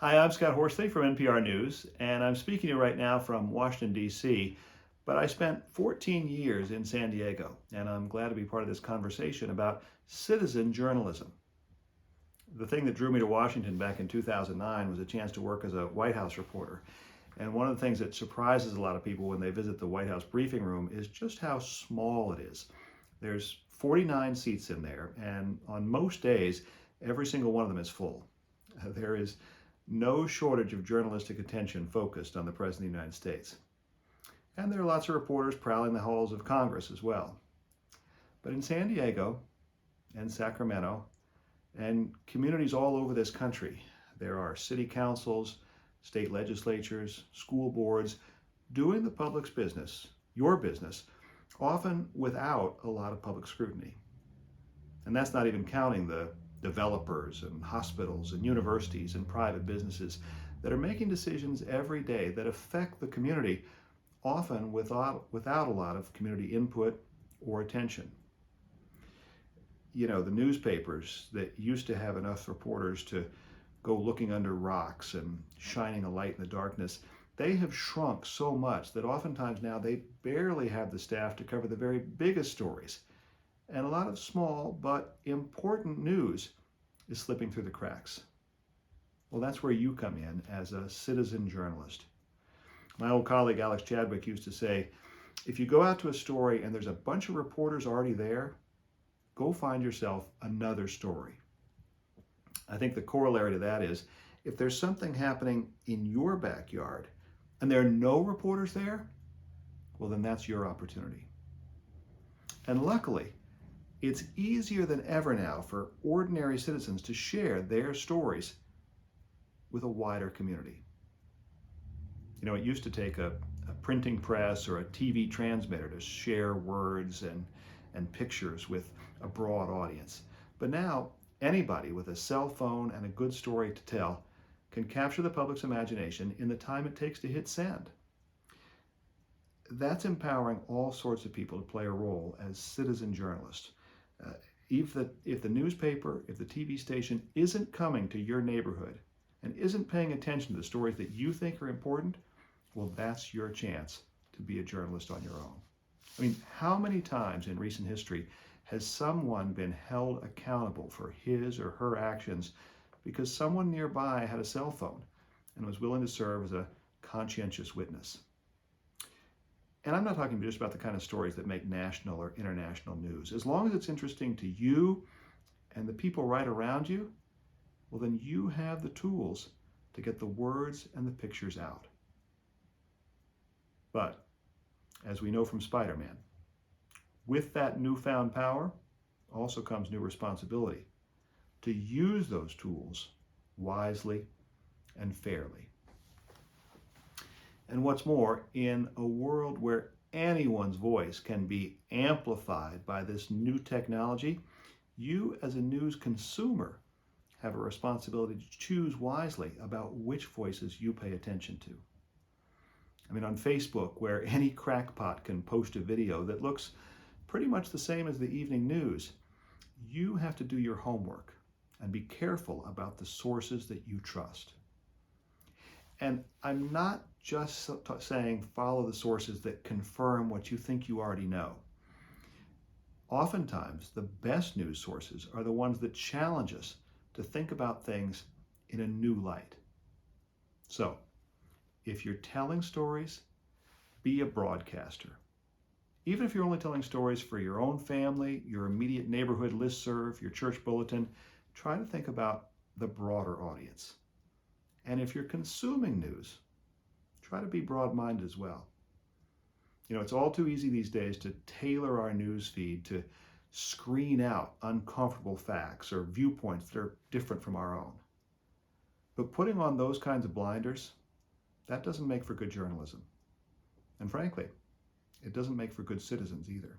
Hi, I'm Scott Horsley from NPR News, and I'm speaking to you right now from Washington, D.C. But I spent 14 years in San Diego, and I'm glad to be part of this conversation about citizen journalism. The thing that drew me to Washington back in 2009 was a chance to work as a White House reporter. And one of the things that surprises a lot of people when they visit the White House briefing room is just how small it is. There's 49 seats in there, and on most days, every single one of them is full. There is no shortage of journalistic attention focused on the President of the United States. And there are lots of reporters prowling the halls of Congress as well. But in San Diego and Sacramento and communities all over this country, there are city councils, state legislatures, school boards doing the public's business, your business, often without a lot of public scrutiny. And that's not even counting the developers and hospitals and universities and private businesses that are making decisions every day that affect the community, often without a lot of community input or attention. You know, the newspapers that used to have enough reporters to go looking under rocks and shining a light in the darkness, they have shrunk so much that oftentimes now they barely have the staff to cover the very biggest stories. And a lot of small but important news is slipping through the cracks. Well, that's where you come in as a citizen journalist. My old colleague Alex Chadwick used to say, if you go out to a story and there's a bunch of reporters already there, go find yourself another story. I think the corollary to that is, if there's something happening in your backyard and there are no reporters there, well, then that's your opportunity. And luckily, it's easier than ever now for ordinary citizens to share their stories with a wider community. You know, it used to take a printing press or a TV transmitter to share words and pictures with a broad audience. But now, anybody with a cell phone and a good story to tell can capture the public's imagination in the time it takes to hit send. That's empowering all sorts of people to play a role as citizen journalists. If the newspaper, if the TV station isn't coming to your neighborhood and isn't paying attention to the stories that you think are important, well, that's your chance to be a journalist on your own. I mean, how many times in recent history has someone been held accountable for his or her actions because someone nearby had a cell phone and was willing to serve as a conscientious witness? And I'm not talking just about the kind of stories that make national or international news. As long as it's interesting to you and the people right around you, well, then you have the tools to get the words and the pictures out. But, as we know from Spider-Man, with that newfound power also comes new responsibility to use those tools wisely and fairly. And what's more, in a world where anyone's voice can be amplified by this new technology, you as a news consumer have a responsibility to choose wisely about which voices you pay attention to. I mean, on Facebook, where any crackpot can post a video that looks pretty much the same as the evening news, you have to do your homework and be careful about the sources that you trust. And I'm not just saying follow the sources that confirm what you think you already know. Oftentimes, the best news sources are the ones that challenge us to think about things in a new light. So, if you're telling stories, be a broadcaster. Even if you're only telling stories for your own family, your immediate neighborhood listserv, your church bulletin, try to think about the broader audience. And if you're consuming news, try to be broad-minded as well. You know, it's all too easy these days to tailor our news feed to screen out uncomfortable facts or viewpoints that are different from our own. But putting on those kinds of blinders, that doesn't make for good journalism. And frankly, it doesn't make for good citizens either.